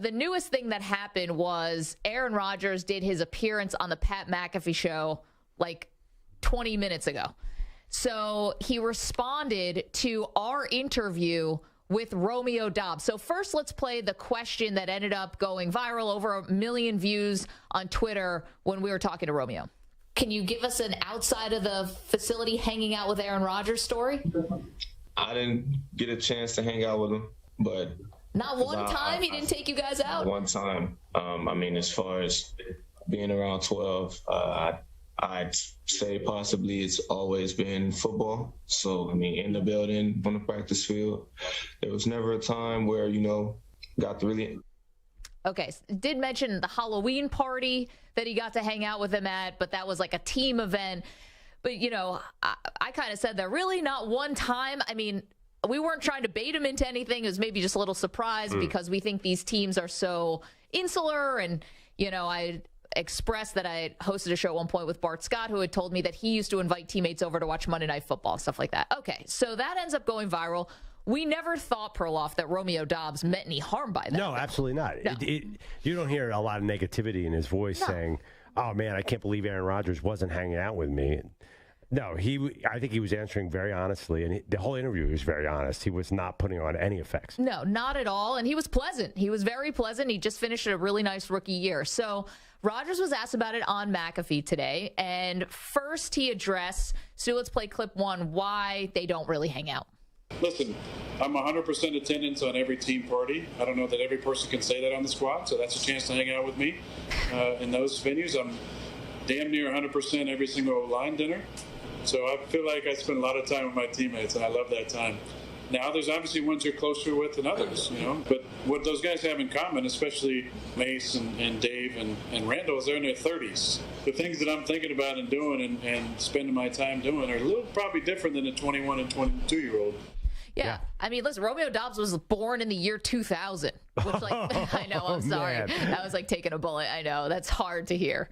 The newest thing that happened was Aaron Rodgers did his appearance on the Pat McAfee show like 20 minutes ago. So he responded to our interview with Romeo Doubs. So first, let's play the question that ended up going viral, over 1 million views on Twitter when we were talking to Romeo. Can you give us an outside of the facility hanging out with Aaron Rodgers story? I didn't get a chance to hang out with him, but... Not one time he didn't take you guys out? One time. I mean, as far as being around 12, I'd say possibly it's always been football. So, I mean, in the building, on the practice field, there was never a time where, got to really... Okay, did mention the Halloween party that he got to hang out with him at, but that was like a team event. But, I kind of said that really not one time. I mean... We weren't trying to bait him into anything. It was maybe just a little surprise because we think these teams are so insular. And, I expressed that I hosted a show at one point with Bart Scott, who had told me that he used to invite teammates over to watch Monday Night Football, stuff like that. Okay, so that ends up going viral. We never thought, Perloff, that Romeo Doubs meant any harm by that. No, absolutely not. No. You don't hear a lot of negativity in his voice saying, oh, man, I can't believe Aaron Rodgers wasn't hanging out with me. No, I think he was answering very honestly, and the whole interview was very honest. He was not putting on any effects. No, not at all, and he was pleasant. He was very pleasant. He just finished a really nice rookie year. So Rodgers was asked about it on McAfee today, and first he addressed, so let's play clip 1, why they don't really hang out. Listen, I'm 100% attendance on every team party. I don't know that every person can say that on the squad, so that's a chance to hang out with me in those venues. I'm damn near 100% every single line dinner. So I feel like I spend a lot of time with my teammates, and I love that time. Now, there's obviously ones you're closer with than others, But what those guys have in common, especially Mace and Dave and Randall, is they're in their 30s. The things that I'm thinking about and doing and spending my time doing are a little probably different than a 21 and 22-year-old. Yeah. I mean, listen, Romeo Doubs was born in the year 2000, which, I know, I'm sorry. Man. That was like taking a bullet. I know. That's hard to hear.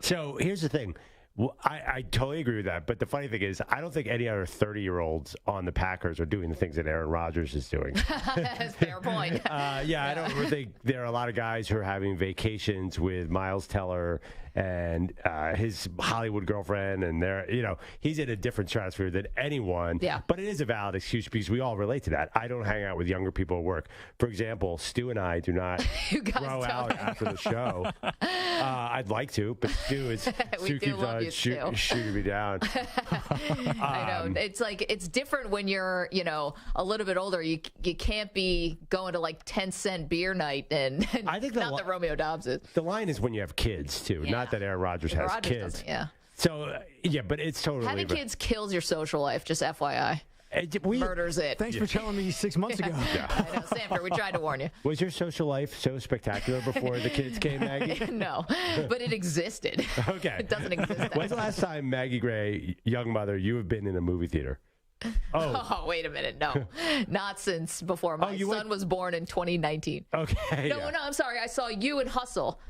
So here's the thing. Well, I totally agree with that. But the funny thing is, I don't think any other 30-year-olds on the Packers are doing the things that Aaron Rodgers is doing. That's a fair point. I don't think there are a lot of guys who are having vacations with Miles Teller and his Hollywood girlfriend, and he's in a different stratosphere than anyone. Yeah. But it is a valid excuse because we all relate to that. I don't hang out with younger people at work. For example, Stu and I do not grow out after the show. I'd like to, but Stu keeps on shooting me down. I know. It's like it's different when you're a little bit older. You can't be going to like 10-cent beer night, and I think not that Romeo Doubs is. The line is when you have kids too. Yeah. Not that Aaron Rodgers has kids. Yeah. So, but it's totally... Having kids kills your social life, just FYI. Murders it. Thanks for telling me 6 months ago. Yeah. I know, Sanford, we tried to warn you. Was your social life so spectacular before the kids came, Maggie? No, but it existed. Okay. It doesn't exist. When's the last time, Maggie Gray, young mother, you have been in a movie theater? Oh, wait a minute. No, not since before my son was born in 2019. Okay. No, I'm sorry. I saw you in Hustle.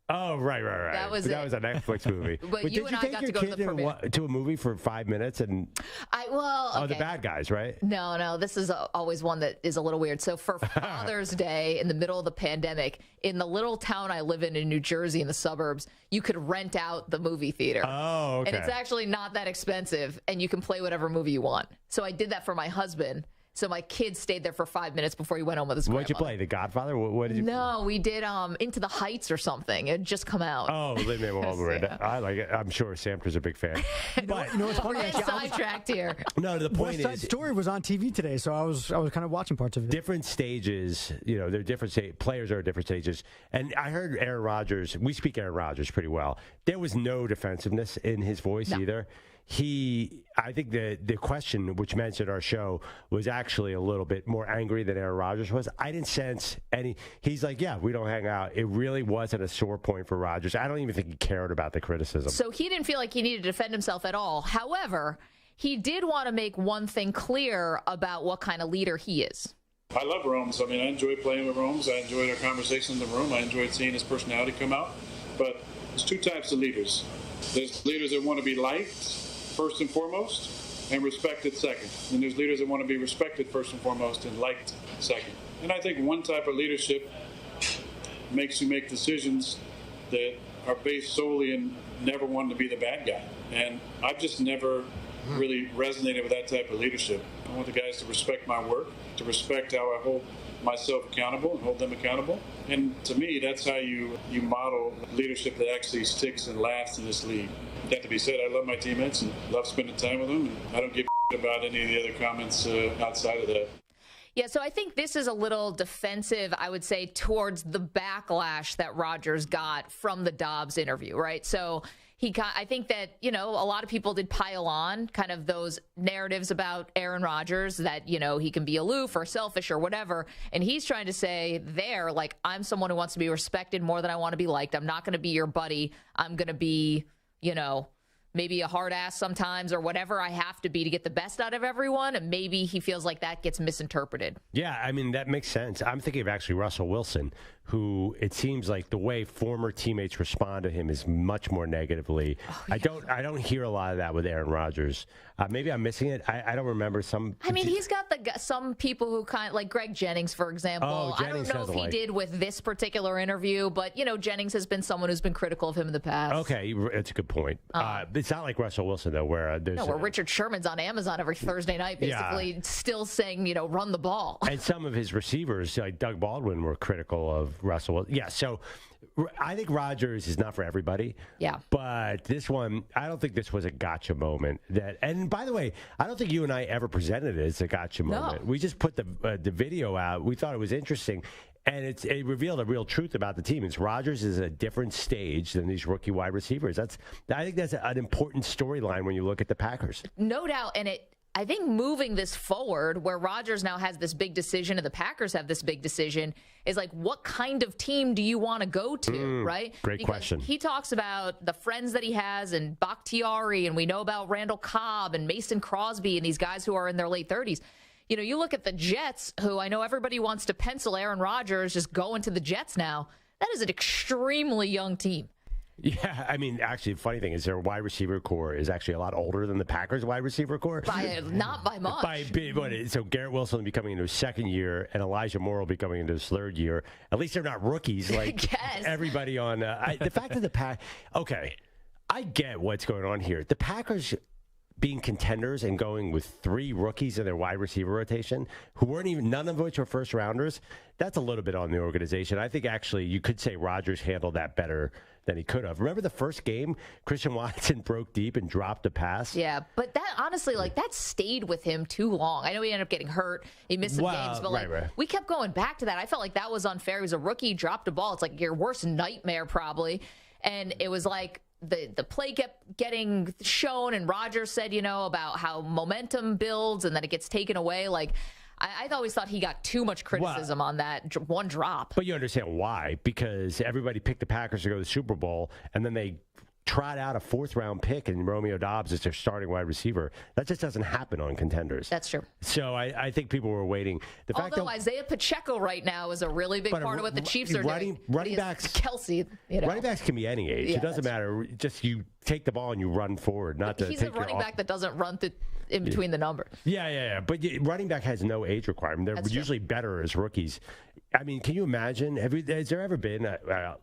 Oh, right. That was a Netflix movie. But you and I got to go to the premiere. To a movie for 5 minutes? And okay. The bad guys, right? No. This is always one that is a little weird. So for Father's Day, in the middle of the pandemic, in the little town I live in New Jersey, in the suburbs, you could rent out the movie theater. Oh, okay. And it's actually not that expensive, and you can play whatever movie you want. So I did that for my husband. So my kid stayed there for 5 minutes before he went home with his grandmother. What'd you play? The Godfather? What did you? No, we did Into the Heights or something. It had just come out. Oh, Lin-Manuel Miranda. I like it. I'm sure Samter's a big fan. But you know what's funny? We're getting sidetracked here. No, the point West Side Story was on TV today, so I was kind of watching parts of it. Different stages, they're different players are at different stages. And I heard Aaron Rodgers. We speak Aaron Rodgers pretty well. There was no defensiveness in his voice either. I think the question, which mentioned our show, was actually a little bit more angry than Aaron Rodgers was. I didn't sense any. He's like, yeah, we don't hang out. It really wasn't a sore point for Rodgers. I don't even think he cared about the criticism. So he didn't feel like he needed to defend himself at all. However, he did want to make one thing clear about what kind of leader he is. I love Romes. I mean, I enjoy playing with Romes. I enjoyed our conversation in the room. I enjoyed seeing his personality come out. But there's two types of leaders. There's leaders that want to be liked first and foremost, and respected second. And there's leaders that want to be respected first and foremost and liked second. And I think one type of leadership makes you make decisions that are based solely in never wanting to be the bad guy. And I've just never really resonated with that type of leadership. I want the guys to respect my work, to respect how I hold myself accountable and hold them accountable. And to me, that's how you model leadership that actually sticks and lasts in this league. That to be said, I love my teammates and love spending time with them. And I don't give a about any of the other comments outside of that. Yeah, so I think this is a little defensive, I would say, towards the backlash that Rodgers got from the Doubs interview, right? So I think that, a lot of people did pile on kind of those narratives about Aaron Rodgers that, he can be aloof or selfish or whatever. And he's trying to say there, like, I'm someone who wants to be respected more than I want to be liked. I'm not going to be your buddy. I'm going to be, maybe a hard ass sometimes or whatever I have to be to get the best out of everyone. And maybe he feels like that gets misinterpreted. Yeah, I mean, that makes sense. I'm thinking of actually Russell Wilson, who it seems like the way former teammates respond to him is much more negatively. Oh, yeah. I don't hear a lot of that with Aaron Rodgers. Maybe I'm missing it. I don't remember some. I mean, he's got some people who kind of like Greg Jennings, for example. Oh, Jennings, I don't know if he did with this particular interview, but Jennings has been someone who's been critical of him in the past. Okay, that's a good point. It's not like Russell Wilson though, where where Richard Sherman's on Amazon every Thursday night, basically still saying run the ball. And some of his receivers, like Doug Baldwin, were critical of Russell Wilson. Yeah, so I think Rodgers is not for everybody. Yeah. But this one, I don't think this was a gotcha moment. And by the way, I don't think you and I ever presented it as a gotcha moment. We just put the video out. We thought it was interesting. And it revealed a real truth about the team. It's Rodgers is a different stage than these rookie wide receivers. I think that's an important storyline when you look at the Packers. No doubt. And I think moving this forward, where Rodgers now has this big decision and the Packers have this big decision, is like, what kind of team do you want to go to, right? Great question. He talks about the friends that he has and Bakhtiari, and we know about Randall Cobb and Mason Crosby and these guys who are in their late 30s. You look at the Jets, who I know everybody wants to pencil Aaron Rodgers just going to the Jets now. That is an extremely young team. Yeah, I mean, actually, the funny thing is their wide receiver core is actually a lot older than the Packers' wide receiver core. Not by much. So Garrett Wilson will be coming into his second year, and Elijah Moore will be coming into his third year. At least they're not rookies like everybody on. The fact that okay, I get what's going on here. The Packers being contenders and going with 3 rookies in their wide receiver rotation, who weren't even, none of which were first rounders, that's a little bit on the organization. I think actually you could say Rodgers handled that better than he could have. Remember the first game, Christian Watson broke deep and dropped a pass? Yeah, but that honestly, that stayed with him too long. I know he ended up getting hurt. He missed some games, but we kept going back to that. I felt like that was unfair. He was a rookie, dropped a ball. It's like your worst nightmare probably. And it was like, the play kept getting shown, and Rodgers said, about how momentum builds and then it gets taken away. Like, I always thought he got too much criticism on that one drop. But you understand why? Because everybody picked the Packers to go to the Super Bowl, and then they trot out a 4th-round pick and Romeo Doubs is their starting wide receiver. That just doesn't happen on contenders. That's true. So I think people were waiting. Although Isaiah Pacheco right now is a really big part of what the Chiefs are doing. Running backs, Kelsey. Running backs can be any age. It doesn't matter. Just you take the ball and you run forward. He's a running back that doesn't run in between the numbers. Yeah. But running back has no age requirement. They're usually better as rookies. I mean, can you imagine? Has there ever been,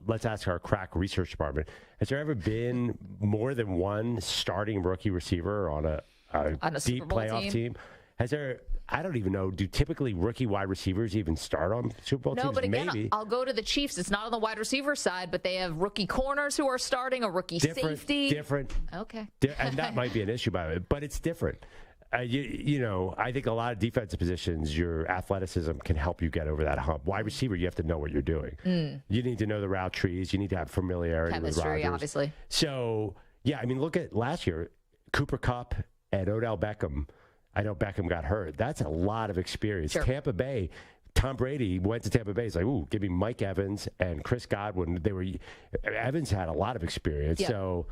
let's ask our crack research department, has there ever been more than one starting rookie receiver on a deep playoff team? Has there, I don't even know, do typically rookie wide receivers even start on Super Bowl teams? No, but again, maybe. I'll go to the Chiefs. It's not on the wide receiver side, but they have rookie corners who are starting, a rookie safety. Different. Okay. And that might be an issue by it, but it's different. I think a lot of defensive positions, your athleticism can help you get over that hump. Wide receiver, you have to know what you're doing. You need to know the route trees. You need to have familiarity with Rodgers. Obviously. So, yeah, I mean, look at last year, Cooper Kupp and Odell Beckham. I know Beckham got hurt. That's a lot of experience. Sure. Tampa Bay, Tom Brady went to Tampa Bay. He's like, ooh, give me Mike Evans and Chris Godwin. Evans had a lot of experience. Yeah. So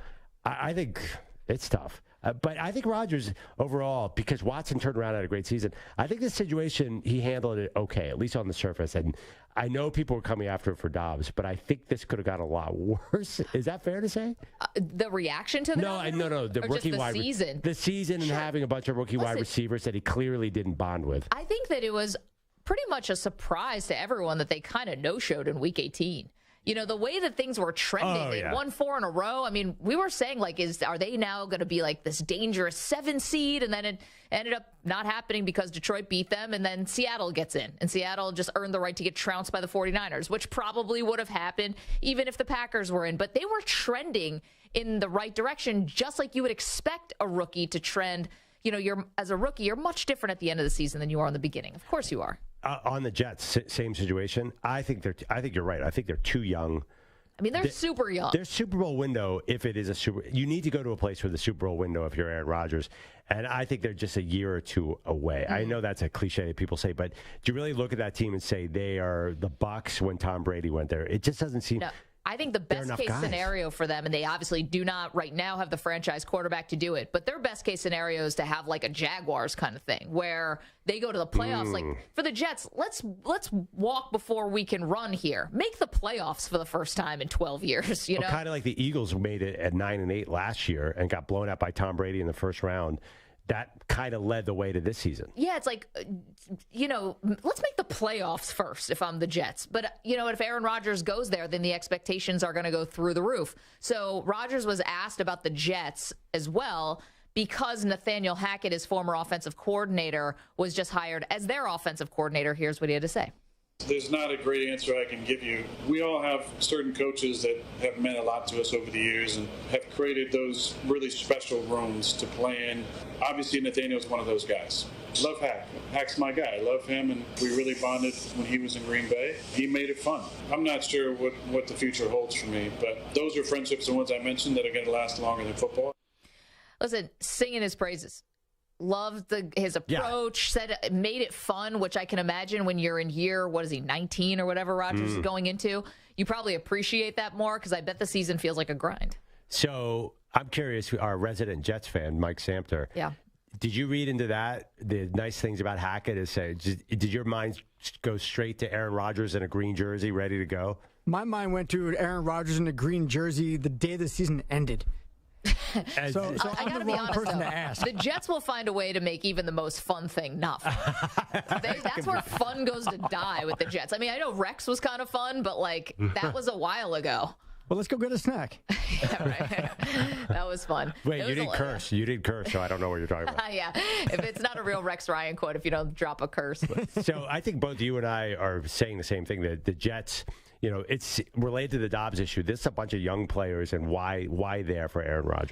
I think it's tough. But I think Rodgers overall, because Watson turned around, had a great season, I think this situation, he handled it okay, at least on the surface. And I know people were coming after him for Doubs, but I think this could have gotten a lot worse. Is that fair to say? The reaction to the No. The rookie wide season. The season and having a bunch of rookie wide receivers that he clearly didn't bond with. I think that it was pretty much a surprise to everyone that they kind of no-showed in Week 18. the way that things were trending, they won 4 in a row. I mean, we were saying, like, are they now going to be like this dangerous 7 seed? And then it ended up not happening because Detroit beat them, and then Seattle gets in. And Seattle just earned the right to get trounced by the 49ers, which probably would have happened even if the Packers were in. But they were trending in the right direction, just like you would expect a rookie to trend. As a rookie, you're much different at the end of the season than you are in the beginning. Of course you are. On the Jets, same situation. I think you're right. I think they're too young. I mean, they're super young. Their Super Bowl window, if it is you need to go to a place for the Super Bowl window if you're Aaron Rodgers. And I think they're just a year or two away. I know that's a cliche that people say, but do you really look at that team and say they are the Bucs when Tom Brady went there? It just doesn't seem. No. I think the best case scenario for them, and they obviously do not right now have the franchise quarterback to do it, but their best case scenario is to have like a Jaguars kind of thing where they go to the playoffs. Like for the Jets, let's walk before we can run here. Make the playoffs for the first time in 12 years. Kind of like the Eagles made it at 9-8 last year and got blown out by Tom Brady in the first round. That kind of led the way to this season. Yeah, it's like, let's make the playoffs first if I'm the Jets. But, if Aaron Rodgers goes there, then the expectations are going to go through the roof. So Rodgers was asked about the Jets as well because Nathaniel Hackett, his former offensive coordinator, was just hired as their offensive coordinator. Here's what he had to say. There's not a great answer I can give you. We all have certain coaches that have meant a lot to us over the years and have created those really special rooms to play in. Obviously, Nathaniel's one of those guys. Love Hack. Hack's my guy. I love him, and we really bonded when he was in Green Bay. He made it fun. I'm not sure what the future holds for me, but those are friendships, the ones I mentioned, that are going to last longer than football. Listen, singing his praises. Loved his approach, said it made it fun, which I can imagine when you're in year, 19 or whatever Rodgers is going into, you probably appreciate that more because I bet the season feels like a grind. So I'm curious, our resident Jets fan, Mike Samter. Yeah. Did you read into that? The nice things about Hackett is say, did your mind go straight to Aaron Rodgers in a green jersey ready to go? My mind went to Aaron Rodgers in a green jersey the day the season ended. So I got to be honest, though, the Jets will find a way to make even the most fun thing not fun. That's where fun goes to die with the Jets. I mean, I know Rex was kind of fun, but that was a while ago. Well, let's go get a snack. Yeah, right. That was fun. Wait, you didn't curse. You did curse, so I don't know what you're talking about. Yeah, if it's not a real Rex Ryan quote, if you don't drop a curse. So I think both you and I are saying the same thing, that the Jets, it's related to the Doubs issue. This is a bunch of young players, and why there for Aaron Rodgers?